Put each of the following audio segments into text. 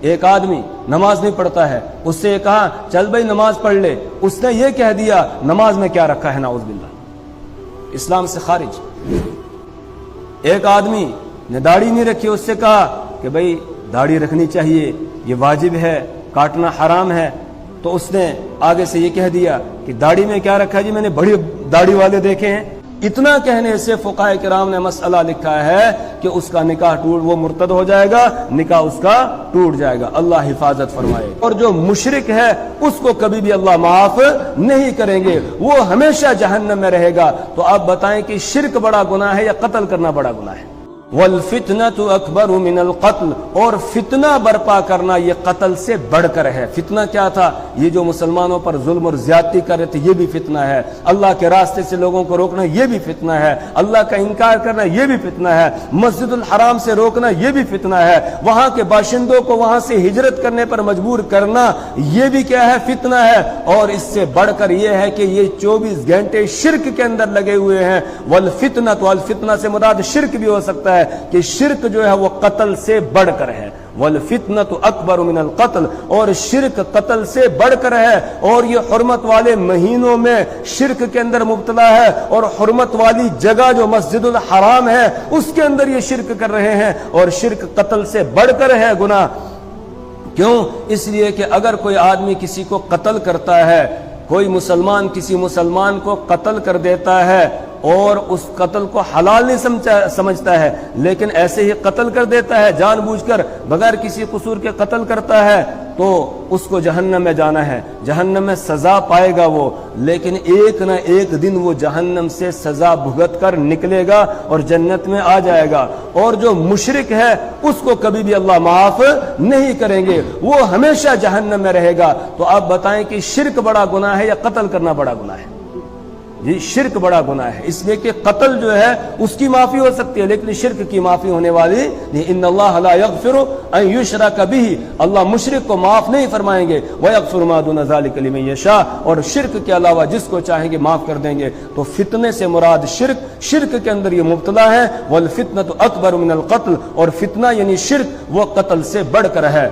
ایک آدمی نماز نہیں پڑھتا ہے، اس سے کہا چل بھائی نماز پڑھ لے، اس نے یہ کہہ دیا نماز میں کیا رکھا ہے، نعوذ باللہ، اسلام سے خارج۔ ایک آدمی نے داڑھی نہیں رکھی، اس سے کہا کہ بھائی داڑھی رکھنی چاہیے، یہ واجب ہے، کاٹنا حرام ہے، تو اس نے آگے سے یہ کہہ دیا کہ داڑھی میں کیا رکھا ہے جی، میں نے بڑی داڑھی والے دیکھے ہیں۔ اتنا کہنے سے فقہاء کرام نے مسئلہ لکھا ہے کہ اس کا نکاح وہ مرتد ہو جائے گا، نکاح اس کا ٹوٹ جائے گا، اللہ حفاظت فرمائے۔ اور جو مشرک ہے اس کو کبھی بھی اللہ معاف نہیں کریں گے، وہ ہمیشہ جہنم میں رہے گا۔ تو آپ بتائیں کہ شرک بڑا گناہ ہے یا قتل کرنا بڑا گناہ ہے؟ والفتنة اکبر من القتل، اور فتنہ برپا کرنا یہ قتل سے بڑھ کر ہے۔ فتنہ کیا تھا؟ یہ جو مسلمانوں پر ظلم اور زیادتی کر رہے تھے یہ بھی فتنہ ہے، اللہ کے راستے سے لوگوں کو روکنا یہ بھی فتنہ ہے، اللہ کا انکار کرنا یہ بھی فتنہ ہے، مسجد الحرام سے روکنا یہ بھی فتنہ ہے، وہاں کے باشندوں کو وہاں سے ہجرت کرنے پر مجبور کرنا یہ بھی کیا ہے؟ فتنہ ہے۔ اور اس سے بڑھ کر یہ ہے کہ یہ 24 گھنٹے شرک کے اندر لگے ہوئے ہیں۔ والفتنہ، تو الفتنہ سے مراد شرک بھی ہو سکتا ہے کہ شرک جو ہے وہ قتل سے بڑھ کر ہے۔ والفتنة اکبر من القتل، اور شرک قتل سے بڑھ کر ہے۔ اور یہ حرمت والے مہینوں میں شرک کے اندر مبتلا ہے، اور حرمت والی جگہ جو مسجد الحرام ہے اس کے اندر یہ شرک کر رہے ہیں، اور شرک قتل سے بڑھ کر ہے گناہ۔ کیوں؟ اس لیے کہ اگر کوئی آدمی کسی کو قتل کرتا ہے، کوئی مسلمان کسی مسلمان کو قتل کر دیتا ہے اور اس قتل کو حلال نہیں سمجھتا ہے، لیکن ایسے ہی قتل کر دیتا ہے، جان بوجھ کر بغیر کسی قصور کے قتل کرتا ہے، تو اس کو جہنم میں جانا ہے، جہنم میں سزا پائے گا وہ، لیکن ایک نہ ایک دن وہ جہنم سے سزا بھگت کر نکلے گا اور جنت میں آ جائے گا۔ اور جو مشرک ہے اس کو کبھی بھی اللہ معاف نہیں کریں گے، وہ ہمیشہ جہنم میں رہے گا۔ تو آپ بتائیں کہ شرک بڑا گناہ ہے یا قتل کرنا بڑا گناہ ہے؟ یہ شرک بڑا گناہ ہے، اس لیے کہ قتل جو ہے اس کی معافی ہو سکتی ہے لیکن شرک کی معافی ہونے والی نہیں۔ ان اللہ لا یغفر ان یشرک بہ، اللہ مشرک کو معاف نہیں فرمائیں گے، ویغفر ما دون ذلک لمن یشاء، اور شرک کے علاوہ جس کو چاہیں گے معاف کر دیں گے۔ تو فتنے سے مراد شرک کے اندر یہ مبتلا ہے۔ والفتنة اکبر من القتل، اور فتنہ یعنی شرک وہ قتل سے بڑھ کر ہے۔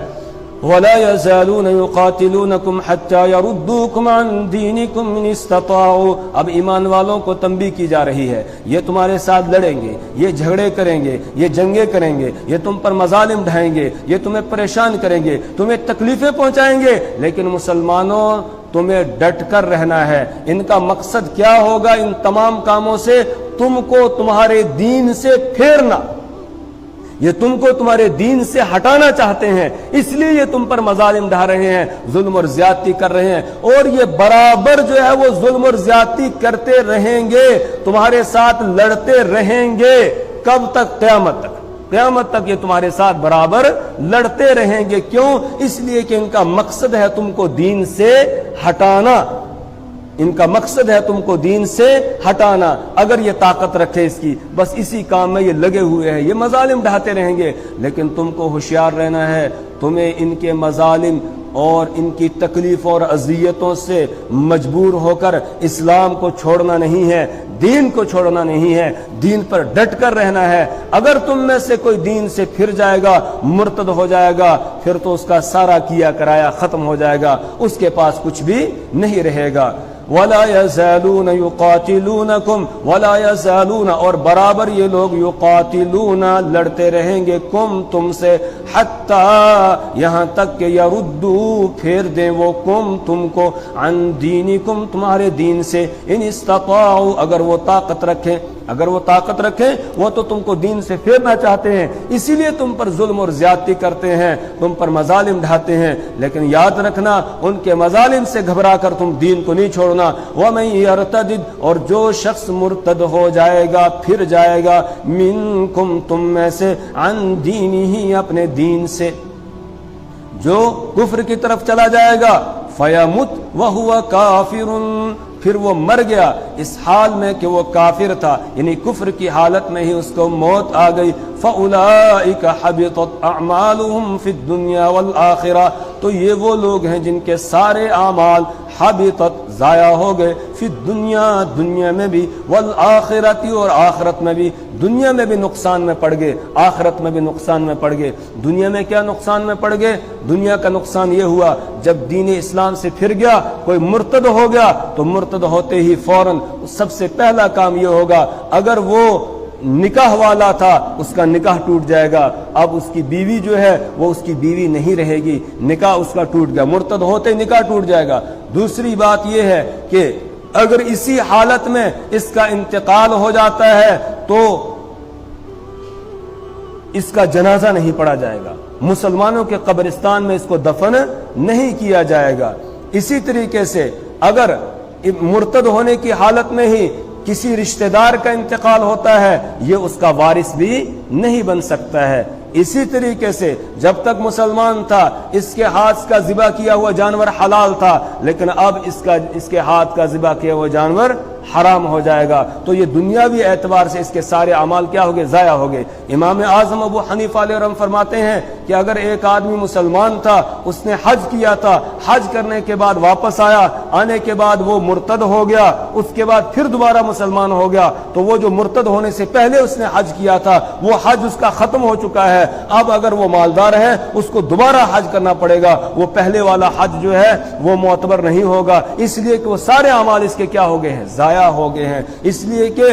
وَلَا يَزَالُونَ يُقَاتِلُونَكُمْ حَتَّى يَرُدُّوكُمْ عَنْ دِينِكُمْ إِنِ اسْتَطَاعُوا، اب ایمان والوں کو تنبیہ کی جا رہی ہے، یہ تمہارے ساتھ لڑیں گے، یہ جھگڑے کریں گے، یہ جنگیں کریں گے، یہ تم پر مظالم ڈھائیں گے، یہ تمہیں پریشان کریں گے، تمہیں تکلیفیں پہنچائیں گے، لیکن مسلمانوں تمہیں ڈٹ کر رہنا ہے۔ ان کا مقصد کیا ہوگا ان تمام کاموں سے؟ تم کو تمہارے دین سے پھیرنا، یہ تم کو تمہارے دین سے ہٹانا چاہتے ہیں، اس لیے یہ تم پر مظالم ڈھا رہے ہیں، ظلم اور زیادتی کر رہے ہیں، اور یہ برابر جو ہے وہ ظلم اور زیادتی کرتے رہیں گے، تمہارے ساتھ لڑتے رہیں گے۔ کب تک؟ قیامت تک۔ قیامت تک یہ تمہارے ساتھ برابر لڑتے رہیں گے۔ کیوں؟ اس لیے کہ ان کا مقصد ہے تم کو دین سے ہٹانا، ان کا مقصد ہے تم کو دین سے ہٹانا۔ اگر یہ طاقت رکھے اس کی، بس اسی کام میں یہ لگے ہوئے ہیں، یہ مظالم ڈھاتے رہیں گے، لیکن تم کو ہوشیار رہنا ہے، تمہیں ان کے مظالم اور ان کی تکلیف اور اذیتوں سے مجبور ہو کر اسلام کو چھوڑنا نہیں ہے، دین کو چھوڑنا نہیں ہے، دین پر ڈٹ کر رہنا ہے۔ اگر تم میں سے کوئی دین سے پھر جائے گا، مرتد ہو جائے گا، پھر تو اس کا سارا کیا کرایا ختم ہو جائے گا، اس کے پاس کچھ بھی نہیں رہے گا۔ وَلَا يَزَالُونَ يُقَاتِلُونَكُمْ وَلَا يَزَالُونَ، اور برابر یہ لوگ يُقَاتِلُونَ لڑتے رہیں گے، کم تم سے، حتی یہاں تک کہ يَرُدُّوا پھیر دیں وہ کم تم کو، عن دینکم تمہارے دین سے، ان استطاعوا اگر وہ طاقت رکھیں، اگر وہ طاقت رکھیں، وہ تو تم کو دین سے پھیرنا چاہتے ہیں، اسی لیے تم پر ظلم اور زیادتی کرتے ہیں، تم پر مظالم ڈھاتے ہیں، لیکن یاد رکھنا ان کے مظالم سے گھبرا کر تم دین کو نہیں چھوڑنا۔ وَمَن يَرْتَدِدْ، اور جو شخص مرتد ہو جائے گا، پھر جائے گا، مِنکم تم میں سے، عن دینہ اپنے دین سے، جو کفر کی طرف چلا جائے گا، فَيَمُتْ وَهُوَ كَافِرٌ، پھر وہ مر گیا اس حال میں کہ وہ کافر تھا، یعنی کفر کی حالت میں ہی اس کو موت آ گئی، فَأُولَئِكَ حَبِطَتْ أَعْمَالُهُمْ فِي الدُّنْيَا وَالْآخِرَةِ، تو یہ وہ لوگ ہیں جن کے سارے اعمال حبطت ضائع ہو گئے، فی دنیا دنیا میں بھی، والآخرتی اور آخرت میں بھی، دنیا میں بھی نقصان میں پڑ گئے، آخرت میں بھی نقصان میں پڑ گئے۔ دنیا میں کیا نقصان میں پڑ گئے؟ دنیا کا نقصان یہ ہوا جب دین اسلام سے پھر گیا، کوئی مرتد ہو گیا تو مرتد ہوتے ہی فوراً سب سے پہلا کام یہ ہوگا، اگر وہ نکاح والا تھا اس کا نکاح ٹوٹ جائے گا، اب اس کی بیوی جو ہے وہ اس کی بیوی نہیں رہے گی، نکاح اس کا ٹوٹ گیا، مرتد ہوتے نکاح ٹوٹ جائے گا۔ دوسری بات یہ ہے کہ اگر اسی حالت میں اس کا انتقال ہو جاتا ہے تو اس کا جنازہ نہیں پڑھا جائے گا، مسلمانوں کے قبرستان میں اس کو دفن نہیں کیا جائے گا۔ اسی طریقے سے اگر مرتد ہونے کی حالت میں ہی کسی رشتہ دار کا انتقال ہوتا ہے، یہ اس کا وارث بھی نہیں بن سکتا ہے۔ اسی طریقے سے جب تک مسلمان تھا اس کے ہاتھ کا ذبح کیا ہوا جانور حلال تھا، لیکن اب اس کے ہاتھ کا ذبح کیا ہوا جانور حرام ہو جائے گا، تو یہ دنیاوی اعتبار سے اس کے سارے اعمال کیا ہو گئے؟ ضائع ہو گئے۔ امام اعظم ابو حنیفہ علیہ رحمۃ فرماتے ہیں کہ اگر ایک آدمی مسلمان تھا، اس نے حج کیا تھا، حج کرنے کے بعد واپس آیا، آنے کے بعد وہ مرتد ہو گیا، اس کے بعد پھر دوبارہ مسلمان ہو گیا، تو وہ جو مرتد ہونے سے پہلے اس نے حج کیا تھا وہ حج اس کا ختم ہو چکا ہے، اب اگر وہ مالدار ہے اس کو دوبارہ حج کرنا پڑے گا، وہ پہلے والا حج جو ہے وہ معتبر نہیں ہوگا، اس لیے کہ وہ سارے اعمال اس کے کیا ہو گئے ہیں؟ ضائع ہو گئے ہیں۔ اس لیے کہ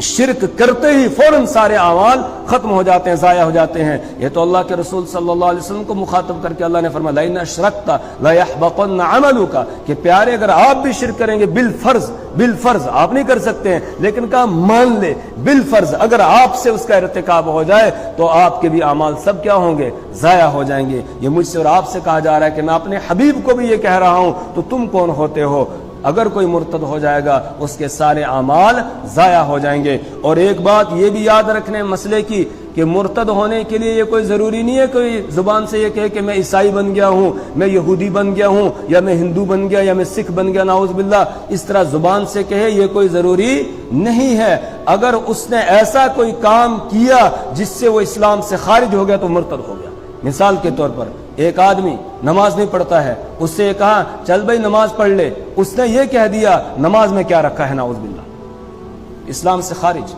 شرک کرتے ہی فوراً سارے اعمال ختم ہو جاتے ہیں، ضائع ہو جاتے ہیں۔ یہ تو اللہ کے رسول صلی اللہ علیہ وسلم کو مخاطب کر کے اللہ نے فرمایا لئن اشرکت لیحبطن عملک، کہ پیارے اگر آپ بھی شرک کریں گے بالفرض آپ نہیں کر سکتے ہیں، لیکن کہا مان لے بالفرض اگر آپ سے اس کا ارتکاب ہو جائے تو آپ کے بھی اعمال سب کیا ہوں گے؟ ضائع ہو جائیں گے۔ یہ مجھ سے اور آپ سے کہا جا رہا ہے کہ میں اپنے حبیب کو بھی یہ کہہ رہا ہوں، تو تم کون ہوتے ہو؟ اگر کوئی مرتد ہو جائے گا اس کے سارے اعمال ضائع ہو جائیں گے۔ اور ایک بات یہ بھی یاد رکھنے مسئلے کی کہ مرتد ہونے کے لیے یہ کوئی ضروری نہیں ہے کوئی زبان سے یہ کہے کہ میں عیسائی بن گیا ہوں، میں یہودی بن گیا ہوں، یا میں ہندو بن گیا، یا میں سکھ بن گیا، نعوذ باللہ، اس طرح زبان سے کہے یہ کوئی ضروری نہیں ہے۔ اگر اس نے ایسا کوئی کام کیا جس سے وہ اسلام سے خارج ہو گیا تو مرتد ہو گیا۔ مثال کے طور پر ایک آدمی نماز نہیں پڑھتا ہے، اس سے کہا چل بھائی نماز پڑھ لے، اس نے یہ کہہ دیا نماز میں کیا رکھا ہے، نعوذ باللہ، اسلام سے خارج۔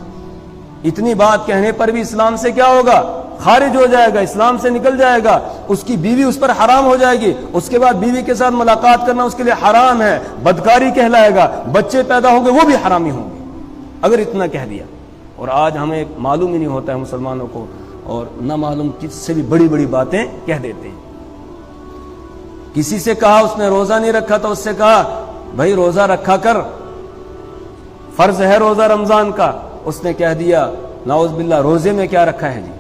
اتنی بات کہنے پر بھی اسلام سے کیا ہوگا؟ خارج ہو جائے گا، اسلام سے نکل جائے گا، اس کی بیوی اس پر حرام ہو جائے گی، اس کے بعد بیوی کے ساتھ ملاقات کرنا اس کے لیے حرام ہے، بدکاری کہلائے گا، بچے پیدا ہوں گے وہ بھی حرامی ہوں گے اگر اتنا کہہ دیا۔ اور آج ہمیں معلوم ہی نہیں ہوتا ہے مسلمانوں کو، اور نہ معلوم کس سے بھی بڑی بڑی باتیں کہہ دیتے ہیں۔ کسی سے کہا اس نے روزہ نہیں رکھا تو اس سے کہا بھائی روزہ رکھا کر، فرض ہے روزہ رمضان کا، اس نے کہہ دیا نعوذ باللہ روزے میں کیا رکھا ہے جی،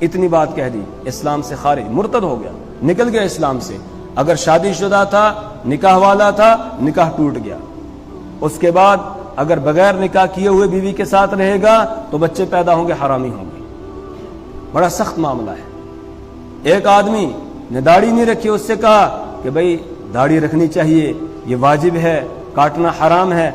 اتنی بات کہہ دی، اسلام سے خارج، مرتد ہو گیا، نکل گیا اسلام سے۔ اگر شادی شدہ تھا، نکاح والا تھا، نکاح ٹوٹ گیا، اس کے بعد اگر بغیر نکاح کیے ہوئے بیوی کے ساتھ رہے گا تو بچے پیدا ہوں گے، حرامی ہوں گے۔ بڑا سخت معاملہ ہے۔ ایک آدمی نے داڑھی نہیں رکھی، اس سے کہا کہ بھائی داڑھی رکھنی چاہیے، یہ واجب ہے، کاٹنا حرام ہے،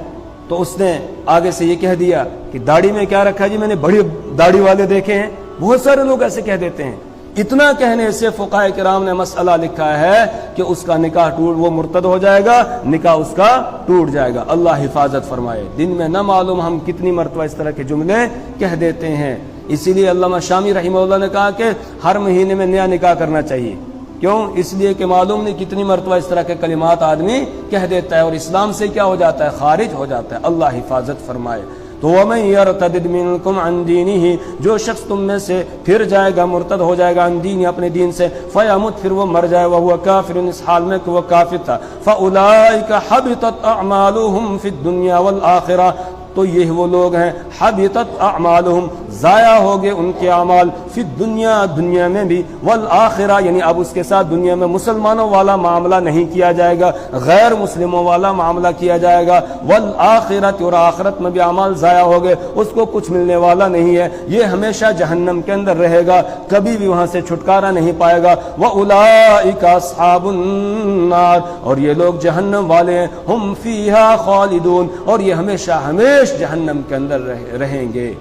تو اس نے آگے سے یہ کہہ دیا کہ داڑھی میں کیا رکھا جی، میں نے بڑی داڑھی والے دیکھے ہیں، بہت سارے لوگ ایسے کہہ دیتے ہیں۔ اتنا کہنے سے فقہاء کرام نے مسئلہ لکھا ہے کہ اس کا نکاح ٹوٹ، وہ مرتد ہو جائے گا، نکاح اس کا ٹوٹ جائے گا۔ اللہ حفاظت فرمائے۔ دن میں نہ معلوم ہم کتنی مرتبہ اس طرح کے جملے کہہ دیتے ہیں۔ اسی لیے علامہ شامی رحمہ اللہ نے کہا کہ ہر مہینے میں نیا نکاح کرنا چاہیے۔ کیوں؟ اس لیے کہ معلوم نہیں کتنی مرتبہ اس طرح کے کلمات آدمی کہہ دیتا ہے اور اسلام سے کیا ہو جاتا ہے؟ خارج ہو جاتا ہے۔ اللہ حفاظت فرمائے۔ تو وَمَن يَرْتَدِدْ مِنْكُمْ عَنْ دِينِهِ، جو شخص تم میں سے پھر جائے گا، مرتد ہو جائے گا عن دین، اپنے دین سے، فَيَمُتْ، پھر وہ مر جائے، وَهُوَ كَافِرٌ، اس حال میں کہ وہ کافر تھا، فَأُولَئِكَ حَبِطَتْ أَعْمَالُهُمْ فِي الدُّنْيَا وَالْآخِرَةِ، تو یہ وہ لوگ ہیں حبطت اعمالہم، ضائع ہو گئے ان کے اعمال، فی الدنیا، دنیا میں بھی، والآخرہ، یعنی اب اس کے ساتھ دنیا میں مسلمانوں والا معاملہ نہیں کیا جائے گا، غیر مسلموں والا معاملہ کیا جائے گا، والآخرۃ، اور آخرت میں بھی اعمال ضائع ہو گئے، اس کو کچھ ملنے والا نہیں ہے، یہ ہمیشہ جہنم کے اندر رہے گا، کبھی بھی وہاں سے چھٹکارا نہیں پائے گا۔ وَأُولَئِكَ أَصْحَابُ النَّارِ، اور یہ لوگ جہنم والے ہیں، ہم فیہا خالدون، اور یہ ہمیشہ جہنم کے اندر رہیں گے۔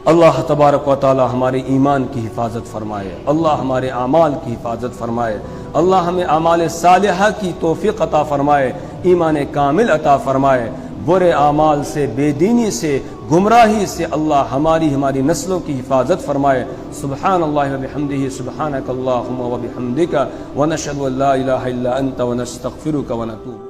اللہ تبارک و تعالی ہمارے ایمان کی حفاظت فرمائے، اللہ ہمارے اعمال کی حفاظت فرمائے، اللہ ہمیں اعمال صالحہ کی توفیق عطا فرمائے، ایمان کامل عطا فرمائے، برے اعمال سے، بے دینی سے، گمراہی سے اللہ ہماری نسلوں کی حفاظت فرمائے۔ سبحان اللہ و بحمدہ، سبحانک اللہم و بحمدک، ونشہد ان لا الہ الا انت ونستغفرک ونتوب